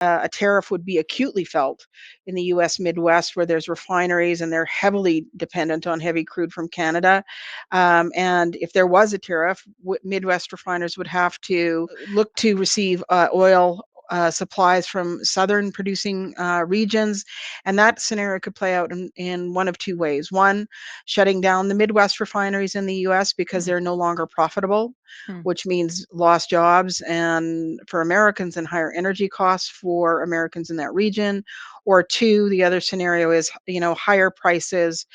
a tariff would be acutely felt in the US Midwest, where there's refineries and they're heavily dependent on heavy crude from Canada. And if there was a tariff, Midwest refiners would have to look to receive oil. Supplies from southern producing regions. And that scenario could play out in one of two ways. One, shutting down the Midwest refineries in the US because Mm, they're no longer profitable, mm. which means lost jobs and for Americans and higher energy costs for Americans in that region. Or two, the other scenario is, higher prices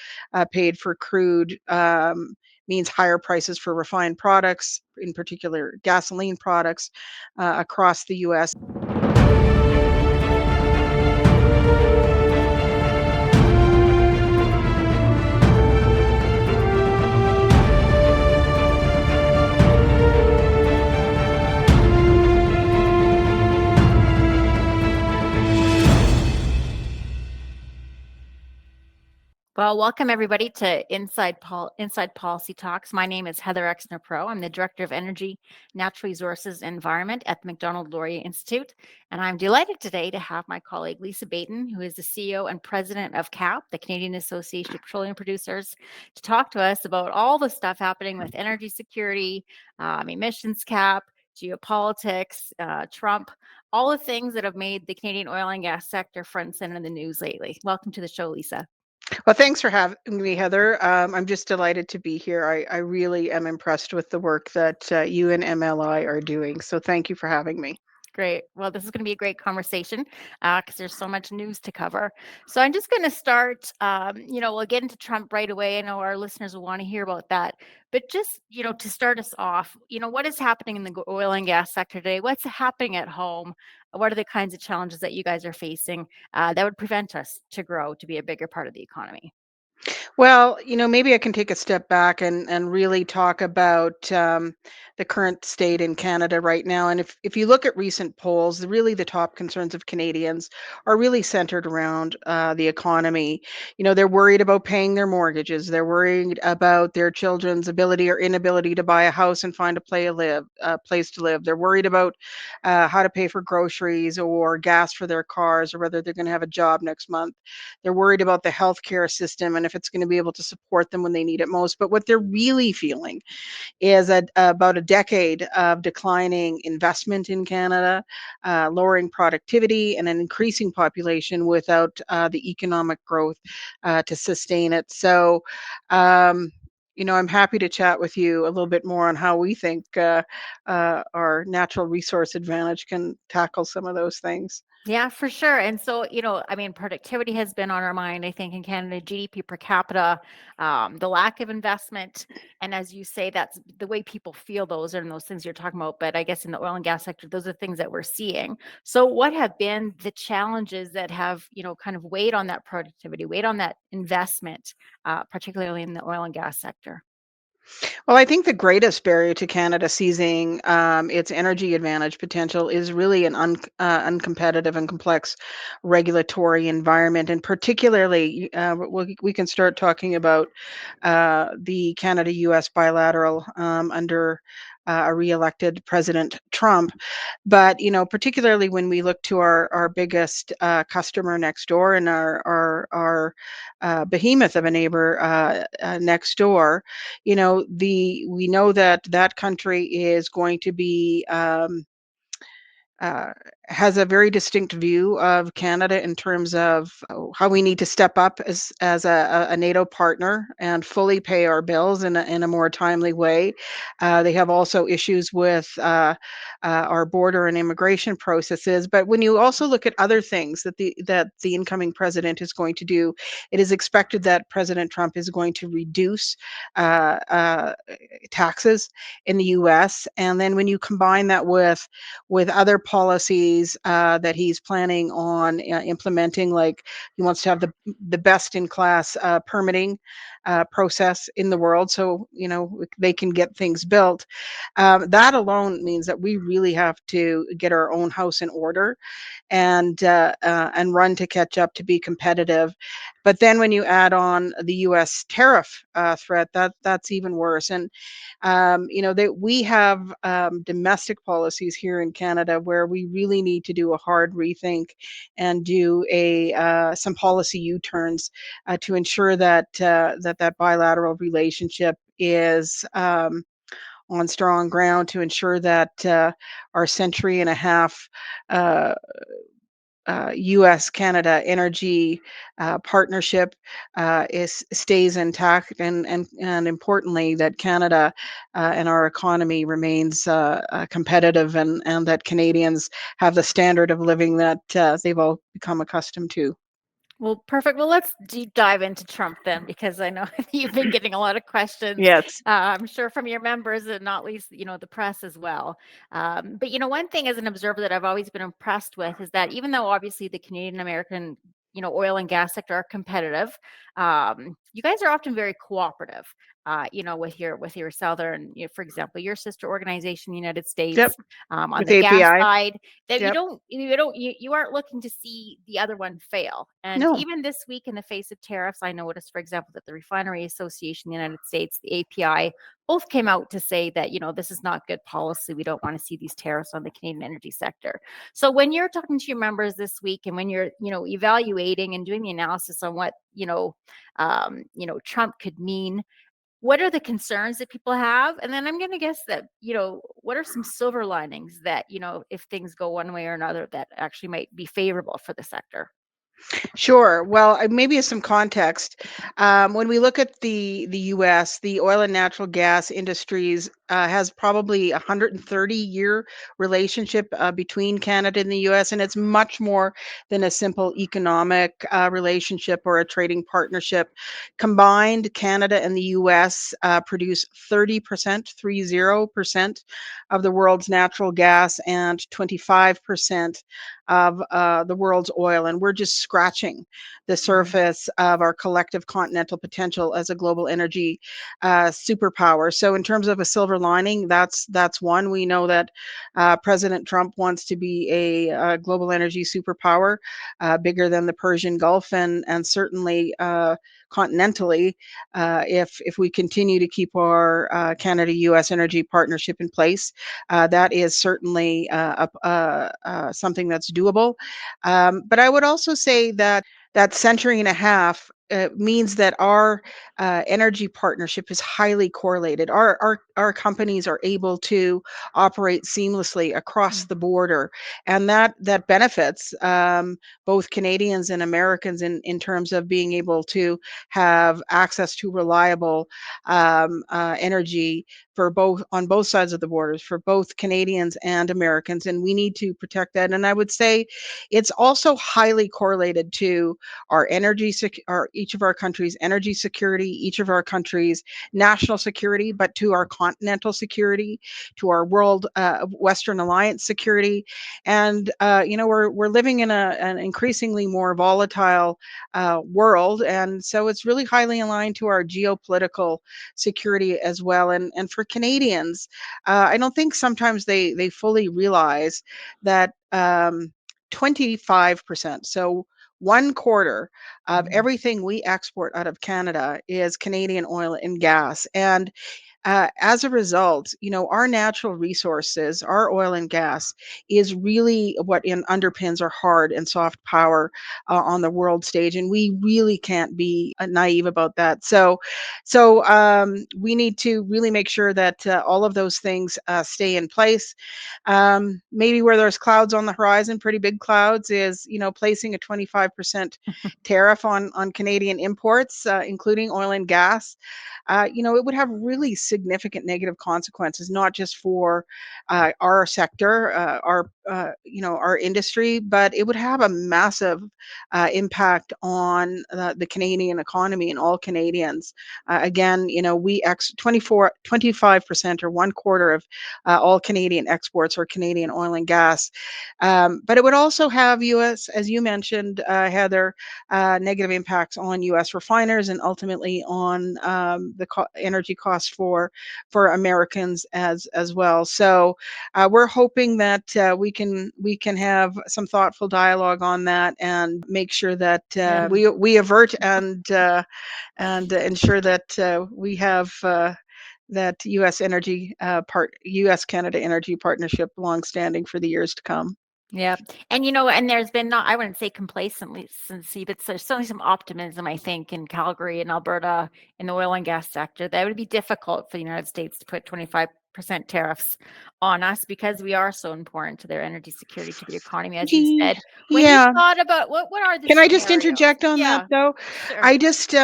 paid for crude. Means higher prices for refined products, in particular gasoline products, across the US. Well, welcome everybody to Inside Policy Talks. My name is Heather Exner-Pirot. I'm the Director of Energy, Natural Resources, and Environment at the Macdonald-Laurier Institute. And I'm delighted today to have my colleague Lisa Baiton, who is the CEO and President of CAP, the Canadian Association of Petroleum Producers, to talk to us about all the stuff happening with energy security, emissions cap, geopolitics, Trump, all the things that have made the Canadian oil and gas sector front and center in the news lately. Welcome to the show, Lisa. Well, thanks for having me, Heather. I'm just delighted to be here. I really am impressed with the work that you and MLI are doing. So thank you for having me. Great. Well, this is going to be a great conversation because there's so much news to cover. So I'm just going to start, we'll get into Trump right away. I know our listeners will want to hear about that. But just, to start us off, what is happening in the oil and gas sector today? What's happening at home? What are the kinds of challenges that you guys are facing that would prevent us to grow to be a bigger part of the economy? Well, maybe I can take a step back and really talk about the current state in Canada right now. And if you look at recent polls, really the top concerns of Canadians are really centered around the economy. They're worried about paying their mortgages. They're worried about their children's ability or inability to buy a house and find a place to live. They're worried about how to pay for groceries or gas for their cars, or whether they're going to have a job next month. They're worried about the healthcare system and if it's going to be able to support them when they need it most. But what they're really feeling is about a decade of declining investment in Canada, lowering productivity, and an increasing population without the economic growth to sustain it. So, I'm happy to chat with you a little bit more on how we think our natural resource advantage can tackle some of those things. Yeah, for sure. And so, productivity has been on our mind, I think, in Canada, GDP per capita, the lack of investment. And as you say, that's the way people feel those are those things you're talking about. But I guess in the oil and gas sector, those are things that we're seeing. So what have been the challenges that have, kind of weighed on that productivity, weighed on that investment, particularly in the oil and gas sector? Well, I think the greatest barrier to Canada seizing its energy advantage potential is really an uncompetitive and complex regulatory environment. And particularly, we can start talking about the Canada-US bilateral under a re-elected President Trump. But, particularly when we look to our biggest customer next door and our behemoth of a neighbor next door, we know that that country is going to be uh, has a very distinct view of Canada in terms of how we need to step up as a NATO partner and fully pay our bills in a more timely way. They have also issues with our border and immigration processes. But when you also look at other things that the incoming president is going to do, it is expected that President Trump is going to reduce uh, uh, taxes in the U.S. And then when you combine that with other policies that he's planning on implementing, like he wants to have the best in class permitting process in the world, so they can get things built. That alone means that we really have to get our own house in order and run to catch up to be competitive. But then when you add on the U.S. tariff threat, that's even worse. And that we have domestic policies here in Canada where we really need to do a hard rethink and do a some policy U-turns to ensure that that bilateral relationship is on strong ground, to ensure that our century and a half uh, U.S. Canada energy partnership is stays intact, and importantly that Canada and our economy remains competitive, and that Canadians have the standard of living that they've all become accustomed to. Well, perfect. Well, let's deep dive into Trump then, because I know you've been getting a lot of questions, Yes. I'm sure from your members and not least, the press as well. But, one thing as an observer that I've always been impressed with is that even though obviously the Canadian American, oil and gas sector are competitive, you guys are often very cooperative. With your southern, for example, your sister organization, the United Yep. States, on With the gas API. side, that Yep. you aren't looking to see the other one fail. And No. even this week, in the face of tariffs, I noticed, for example, that the Refinery Association in the United States, the API, both came out to say that this is not good policy. We don't want to see these tariffs on the Canadian energy sector. So when you're talking to your members this week, and when you're evaluating and doing the analysis on what Trump could mean, what are the concerns that people have? And then I'm going to guess that, what are some silver linings that, if things go one way or another, that actually might be favorable for the sector? Sure. Well, maybe as some context, when we look at the U.S., the oil and natural gas industries has probably a 130-year relationship between Canada and the U.S., and it's much more than a simple economic relationship or a trading partnership. Combined, Canada and the U.S. Produce 30%, 30% of the world's natural gas and 25% of the world's oil, and we're just scratching the Mhm. surface of our collective continental potential as a global energy superpower. So, in terms of a silver lining, that's one. We know that President Trump wants to be a global energy superpower, bigger than the Persian Gulf, and certainly continentally, if we continue to keep our Canada-U.S. energy partnership in place, that is certainly something that's doable. But I would also say that century and a half means that our energy partnership is highly correlated. Our companies are able to operate seamlessly across the Mhm. border, and that benefits both Canadians and Americans in terms of being able to have access to reliable energy for both on both sides of the borders, for both Canadians and Americans, and we need to protect that. And I would say it's also highly correlated to our our each of our countries' energy security, each of our countries' national security, but to our continental security, to our world Western Alliance security, and we're living in an increasingly more volatile world, and so it's really highly aligned to our geopolitical security as well. And for Canadians, I don't think sometimes they fully realize that 25%, so one quarter of Mhm. everything we export out of Canada is Canadian oil and gas. And as a result, our natural resources, our oil and gas, is really what underpins our hard and soft power on the world stage, and we really can't be naive about that. So we need to really make sure that all of those things stay in place. Maybe where there's clouds on the horizon, pretty big clouds, is placing a 25% tariff on Canadian imports, including oil and gas. It would have really significant negative consequences, not just for our sector, our industry, but it would have a massive impact on the Canadian economy and all Canadians. Again, we 25% or one quarter of all Canadian exports or Canadian oil and gas. But it would also have U.S., as you mentioned, Heather, negative impacts on U.S. refiners and ultimately on the energy costs for Americans as well. So we're hoping that we can have some thoughtful dialogue on that and make sure that we avert and ensure that we have that U.S. Canada energy partnership longstanding for the years to come. Yeah. And there's been not, I wouldn't say complacency, but there's certainly some optimism, I think, in Calgary and Alberta in the oil and gas sector that it would be difficult for the United States to put 25% tariffs on us because we are so important to their energy security, to the economy, as you said. When you Yeah. thought about what are the Can I just scenarios? interject on that Yeah, though? sure. I just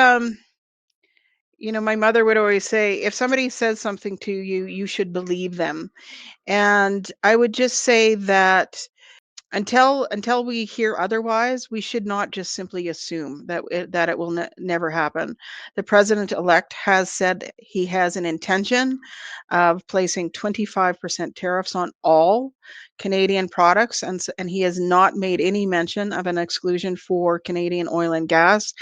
my mother would always say, if somebody says something to you, you should believe them. And I would just say that until we hear otherwise, we should not just simply assume that it will never happen. The president-elect has said he has an intention of placing 25% tariffs on all Canadian products, and he has not made any mention of an exclusion for Canadian oil and gas.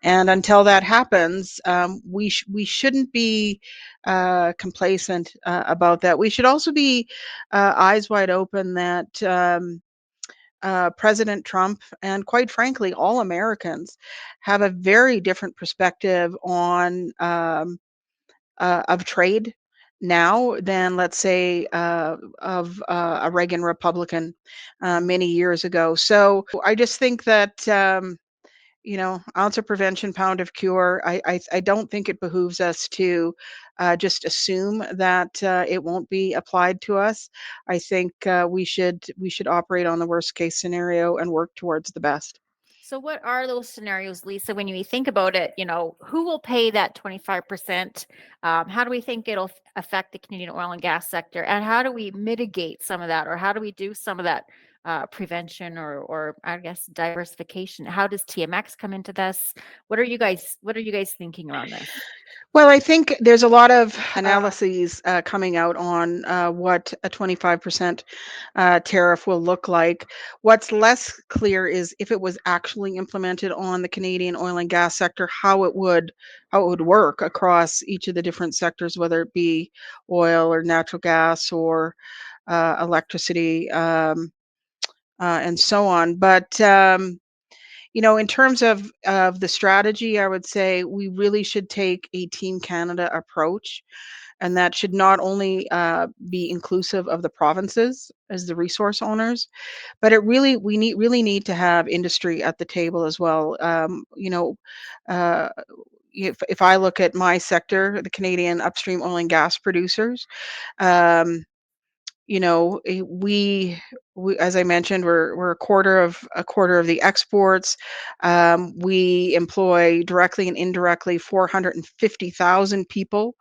And until that happens, we shouldn't be complacent about that. We should also be eyes wide open that President Trump and, quite frankly, all Americans have a very different perspective on of trade now than, let's say, of a Reagan Republican many years ago. So I just think that ounce of prevention, pound of cure. I don't think it behooves us to just assume that it won't be applied to us. I think we should operate on the worst case scenario and work towards the best. So what are those scenarios, Lisa, when you think about it, who will pay that 25%? How do we think it'll affect the Canadian oil and gas sector? And how do we mitigate some of that? Or how do we do some of that prevention or I guess diversification? How does TMX come into this? What are you guys thinking around this? Well, I think there's a lot of analyses coming out on what a 25% tariff will look like. What's less clear is if it was actually implemented on the Canadian oil and gas sector, how it would work across each of the different sectors, whether it be oil or natural gas or electricity, and so on. But in terms of the strategy, I would say we really should take a Team Canada approach, and that should not only be inclusive of the provinces as the resource owners, but we really need to have industry at the table as well. Uh, if I look at my sector, the Canadian upstream oil and gas producers, um, we, as I mentioned, we're a quarter of the exports. We employ directly and indirectly 450,000 people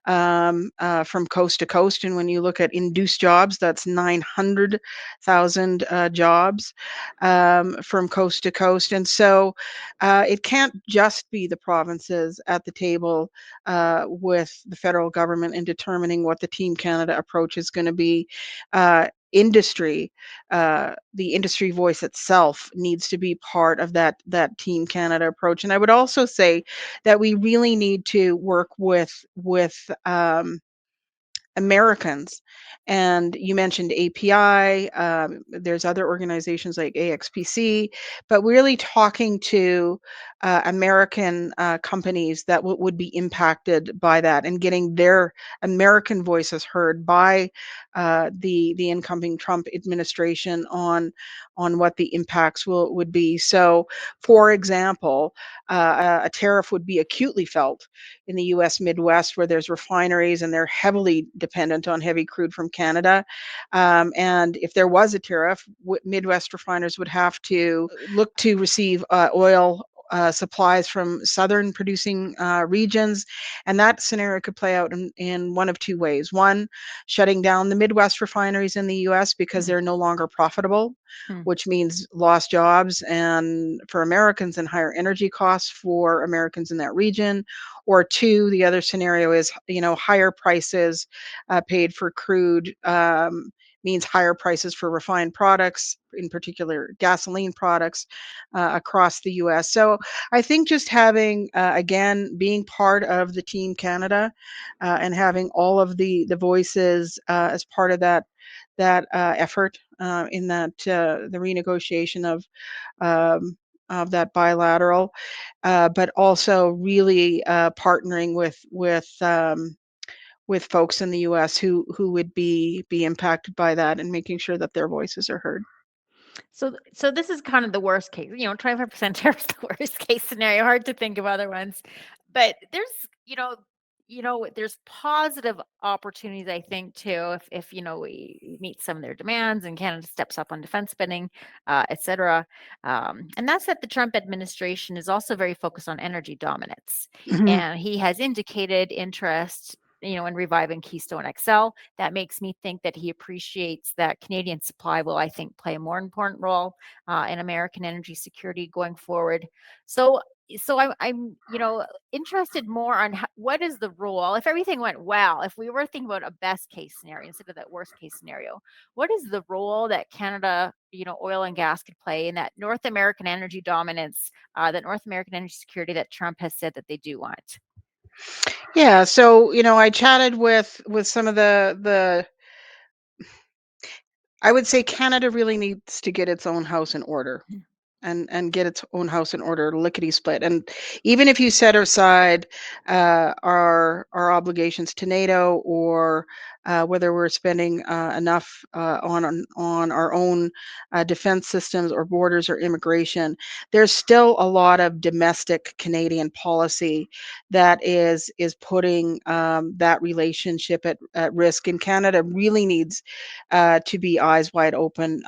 from coast to coast. And when you look at induced jobs, that's 900,000 jobs from coast to coast. And so it can't just be the provinces at the table with the federal government in determining what the Team Canada approach is going to be. Industry, the industry voice itself needs to be part of that Team Canada approach. And I would also say that we really need to work with Americans. And you mentioned API. There's other organizations like AXPC, but really talking to American companies that would be impacted by that and getting their American voices heard by the incoming Trump administration on what the impacts would be. So, for example, a tariff would be acutely felt in the U.S. Midwest, where there's refineries and they're heavily dependent on heavy crude from Canada. And if there was a tariff, Midwest refiners would have to look to receive oil supplies from southern producing regions. And that scenario could play out in one of two ways. One, shutting down the Midwest refineries in the US because Mm, they're no longer profitable, mm. which means lost jobs and for Americans and higher energy costs for Americans in that region. Or two, the other scenario is, higher prices paid for crude means higher prices for refined products, in particular gasoline products, across the US. So I think just having, again, being part of the Team Canada and having all of the voices as part of that effort in that the renegotiation of that bilateral, but also really partnering with folks in the U.S. who would be impacted by that and making sure that their voices are heard. So this is kind of the worst case. 25% tariffs the worst case scenario. Hard to think of other ones, but you know, there's positive opportunities. I think too, if we meet some of their demands and Canada steps up on defense spending, etc. And that's that the Trump administration is also very focused on energy dominance, Mhm. and he has indicated interest in reviving Keystone XL. That makes me think that he appreciates that Canadian supply will, I think, play a more important role in American energy security going forward. So, I'm interested more on what is the role if everything went well. If we were thinking about a best case scenario instead of that worst case scenario, what is the role that Canada, oil and gas could play in that North American energy dominance, that North American energy security that Trump has said that they do want? Yeah, so I chatted with some of the I would say Canada really needs to get its own house in order. And get its own house in order, lickety split. And even if you set aside our obligations to NATO, or whether we're spending enough on our own defense systems or borders or immigration, there's still a lot of domestic Canadian policy that is putting that relationship at risk. And Canada really needs to be eyes wide open.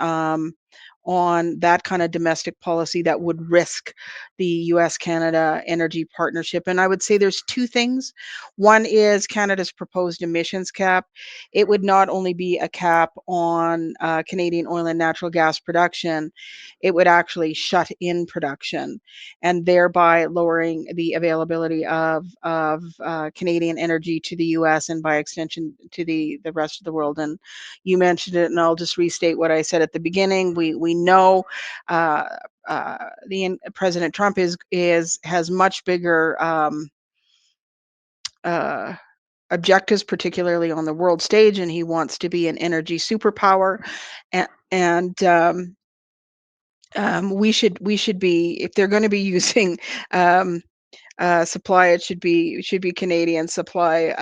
On that kind of domestic policy that would risk the US Canada energy partnership. And I would say there's two things. One is Canada's proposed emissions cap. It would not only be a cap on Canadian oil and natural gas production, it would actually shut in production and thereby lowering the availability of Canadian energy to the US and by extension to the rest of the world. And you mentioned it, and I'll just restate what I said at the beginning. We know uh, the President Trump has much bigger uh, objectives, particularly on the world stage, and he wants to be an energy superpower. And we should be, if they're going to be using um, supply, it should be Canadian supply.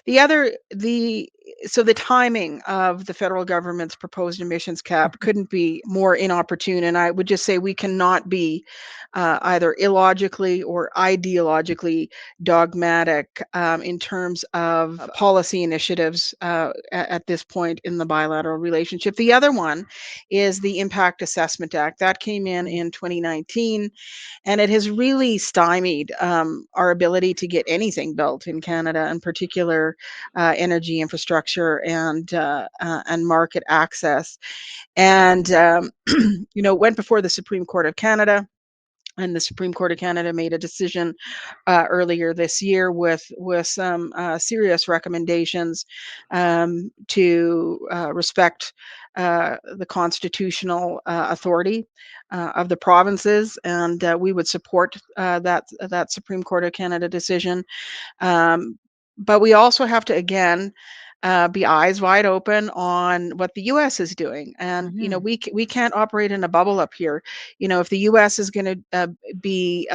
The other the so the timing of the federal government's proposed emissions cap couldn't be more inopportune, and I would just say we cannot be either illogically or ideologically dogmatic in terms of policy initiatives at this point in the bilateral relationship. The other one is the Impact Assessment Act that came in 2019, and it has really stymied our ability to get anything built in Canada, in particular energy infrastructure and market access. And it went before the Supreme Court of Canada. And the Supreme Court of Canada made a decision earlier this year with some serious recommendations to respect the constitutional authority of the provinces, and we would support that Supreme Court of Canada decision. Um, but we also have to, again, be eyes wide open on what the U.S. is doing, and Mhm. we can't operate in a bubble up here. If the U.S. is going to be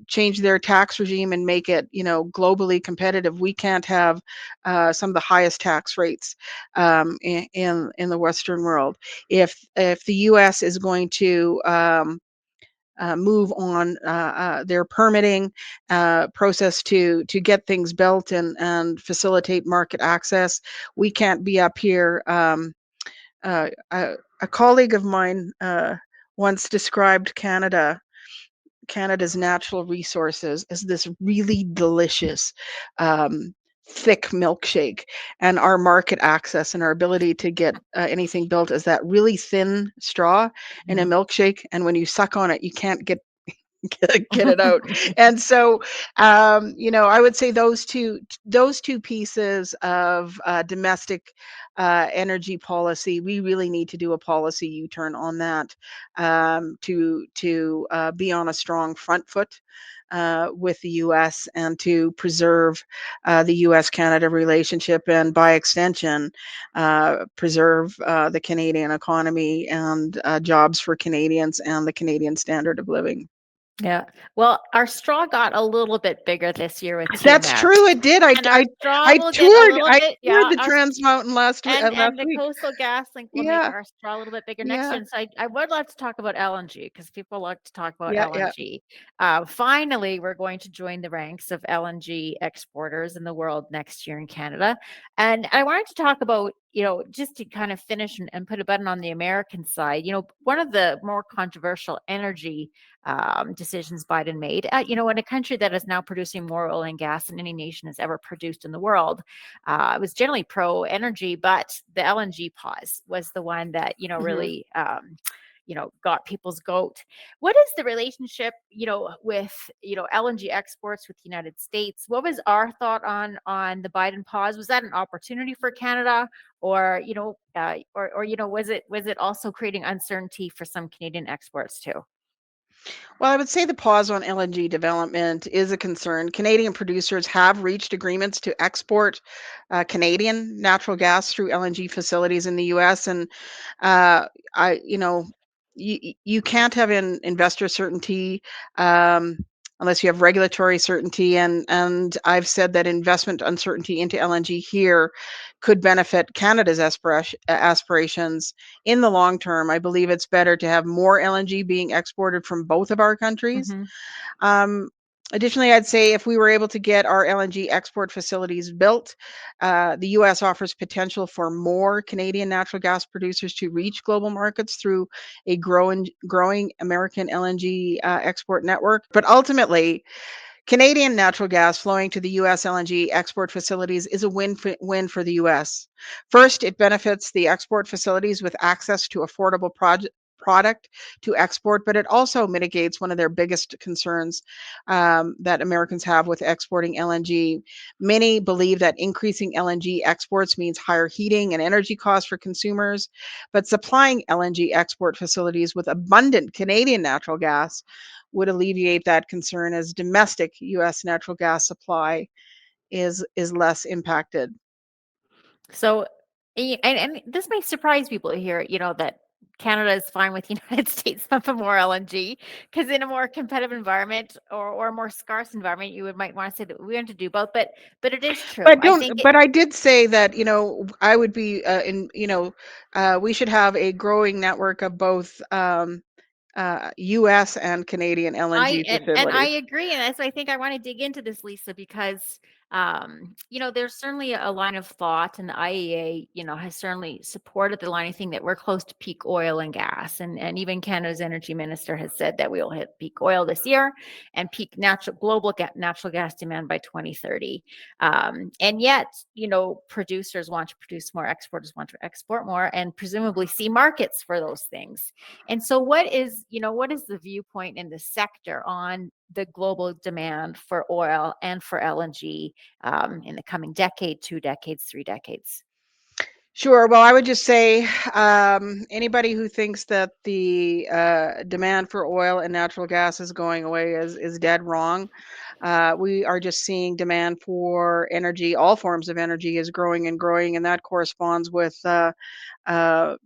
change their tax regime and make it globally competitive, we can't have some of the highest tax rates in the Western world. If the U.S. is going to move on their permitting process to get things built and facilitate market access, we can't be up here. A colleague of mine once described Canada. Canada's natural resources is this really delicious, um, thick milkshake, and our market access and our ability to get anything built is that really thin straw in a Mhm. milkshake, and when you suck on it, you can't get it out. And so, I would say those two pieces of domestic energy policy, we really need to do a policy U-turn on that, to be on a strong front foot with the U.S. and to preserve the U.S.-Canada relationship, and by extension, preserve the Canadian economy and jobs for Canadians and the Canadian standard of living. Yeah. Well, our straw got a little bit bigger this year with That's TMX, true, it did. and our straw will get a little I bit, toured yeah, the our Trans Mountain and last the week. Coastal GasLink will make Yeah, our straw a little bit bigger next yeah, year. And so I would love to talk about LNG because people like to talk about yeah, yeah. LNG. Finally, we're going to join the ranks of LNG exporters in the world next year in Canada. And I wanted to talk about, just to kind of finish and put a button on the American side, one of the more controversial energy decisions Biden made, in a country that is now producing more oil and gas than any nation has ever produced in the world. It was generally pro energy, but the LNG pause was the one that, Mhm. really, got people's goat. What is the relationship, with, LNG exports with the United States? What was our thought on the Biden pause? Was that an opportunity for Canada, or, was it also creating uncertainty for some Canadian exports too? Well, I would say the pause on LNG development is a concern. Canadian producers have reached agreements to export Canadian natural gas through LNG facilities in the U.S. And uh, you can't have investor certainty um, unless you have regulatory certainty. And I've said that investment uncertainty into LNG here could benefit Canada's aspirations in the long term. I believe it's better to have more LNG being exported from both of our countries. Hmm. Um, Additionally, I'd say if we were able to get our LNG export facilities built, the U.S. offers potential for more Canadian natural gas producers to reach global markets through a growing American LNG export network. But ultimately, Canadian natural gas flowing to the U.S. LNG export facilities is a win for the U.S. First, it benefits the export facilities with access to affordable product to export, but it also mitigates one of their biggest concerns that Americans have with exporting LNG. Many believe that increasing LNG exports means higher heating and energy costs for consumers, but supplying LNG export facilities with abundant Canadian natural gas would alleviate that concern as domestic US natural gas supply is less impacted. So, and this may surprise people to hear, that Canada is fine with the United States pumping more LNG, because in a more competitive environment, or a more scarce environment, you might want to say that we want to do both. But it is true. But I don't think it, but I did say that, I would be we should have a growing network of both US and Canadian LNG and I facilities. agree, and that's I think I want to dig into this, Lisa, because there's certainly a line of thought, and the IEA, has certainly supported the line of thing that we're close to peak oil and gas, and even Canada's energy minister has said that we will hit peak oil this year and peak natural gas demand by 2030. And yet, producers want to produce more, exporters want to export more, and presumably see markets for those things. And so what is the viewpoint in the sector on the global demand for oil and for LNG in the coming decade, 2 decades, 3 decades? Sure. Well, I would just say anybody who thinks that the demand for oil and natural gas is going away is dead wrong. We are just seeing demand for energy, all forms of energy, is growing and growing, and that corresponds with uh, the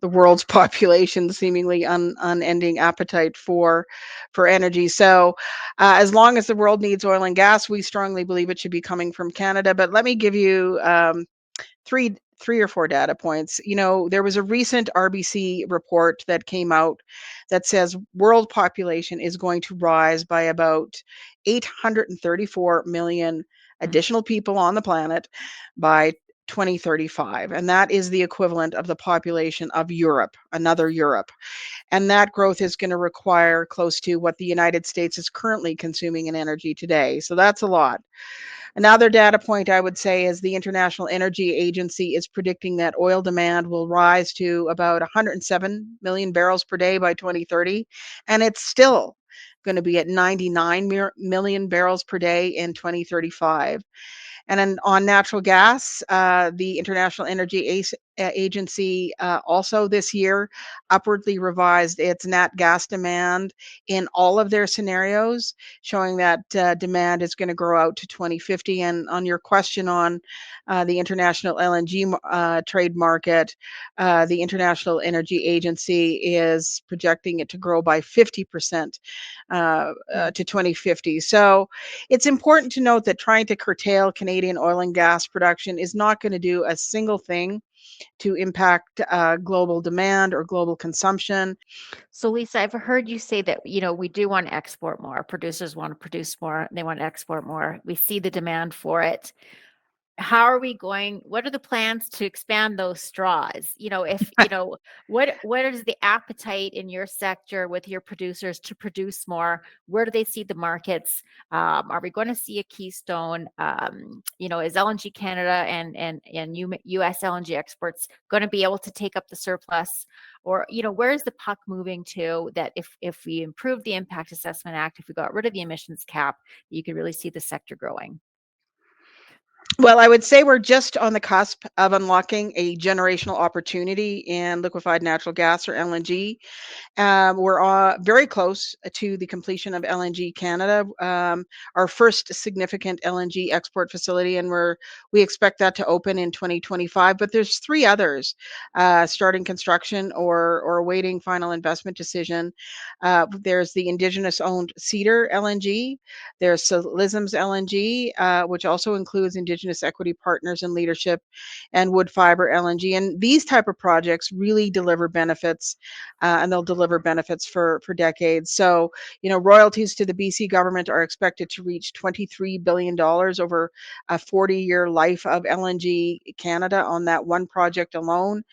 world's population seemingly unending appetite for energy. So, as long as the world needs oil and gas, we strongly believe it should be coming from Canada. But let me give you three or four data points. There was a recent RBC report that came out that says world population is going to rise by about 834 million Mm. additional people on the planet by 2035. And that is the equivalent of the population of Europe, another Europe. And that growth is going to require close to what the United States is currently consuming in energy today. So that's a lot. Another data point I would say is the International Energy Agency is predicting that oil demand will rise to about 107 million barrels per day by 2030, and it's still going to be at 99 million barrels per day in 2035. And then on natural gas, the International Energy Agency also this year upwardly revised its nat gas demand in all of their scenarios, showing that demand is going to grow out to 2050. And on your question on the international LNG trade market, the International Energy Agency is projecting it to grow by 50% to 2050. So it's important to note that trying to curtail Canadian oil and gas production is not going to do a single thing to impact global demand or global consumption. So, Lisa, I've heard you say that, we do want to export more. Producers want to produce more. They want to export more. We see the demand for it. What are the plans to expand those straws? What is the appetite in your sector with your producers to produce more? Where do they see the markets? Are we going to see a Keystone? Is LNG Canada and US LNG exports going to be able to take up the surplus? Or, where is the puck moving to that if we improve the Impact Assessment Act, if we got rid of the emissions cap, you could really see the sector growing? Well, I would say we're just on the cusp of unlocking a generational opportunity in liquefied natural gas or LNG. We're very close to the completion of LNG Canada, our first significant LNG export facility, and we expect that to open in 2025. But there's three others starting construction or awaiting final investment decision. There's the Indigenous-owned Cedar LNG. There's Lism's LNG, which also includes Indigenous equity partners and leadership, and Woodfibre LNG. And these type of projects really deliver benefits, and they'll deliver benefits for decades. So, royalties to the BC government are expected to reach $23 billion over a 40-year life of LNG Canada on that one project alone.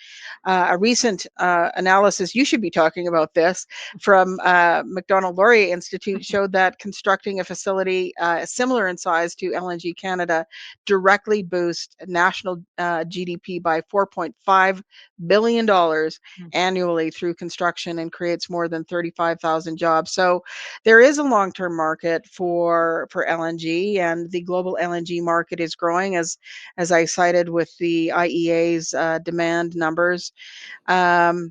A recent analysis, you should be talking about this, from Macdonald-Laurier Institute showed that constructing a facility similar in size to LNG Canada directly boosts national GDP by $4.5 billion annually through construction and creates more than 35,000 jobs. So there is a long-term market for LNG, and the global LNG market is growing as I cited with the IEA's demand numbers. And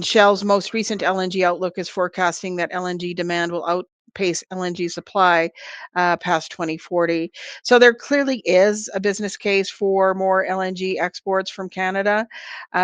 Shell's most recent LNG outlook is forecasting that LNG demand will outpace LNG supply past 2040. So there clearly is a business case for more LNG exports from Canada,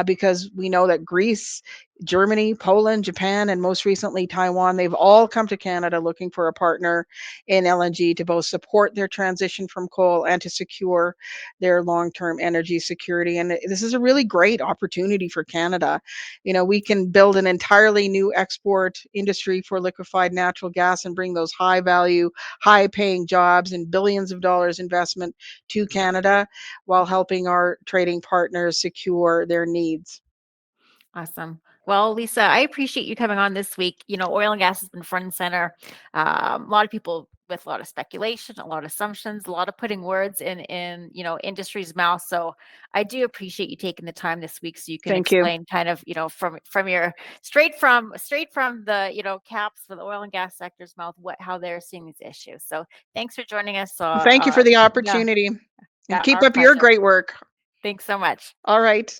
because we know that Greece, Germany, Poland, Japan, and most recently Taiwan, they've all come to Canada looking for a partner in LNG to both support their transition from coal and to secure their long-term energy security. And this is a really great opportunity for Canada. We can build an entirely new export industry for liquefied natural gas and bring those high value, high paying jobs and billions of dollars investment to Canada while helping our trading partners secure their needs. Awesome. Well, Lisa, I appreciate you coming on this week. Oil and gas has been front and center. A lot of people with a lot of speculation, a lot of assumptions, a lot of putting words in industry's mouth. So I do appreciate you taking the time this week so you can Thank you. explain kind of from your straight from the caps for the oil and gas sector's mouth how they're seeing these issues. So thanks for joining us. Thank you for the Yeah, opportunity, and yeah, keep our up your pleasure. great work. Thanks so much. All right.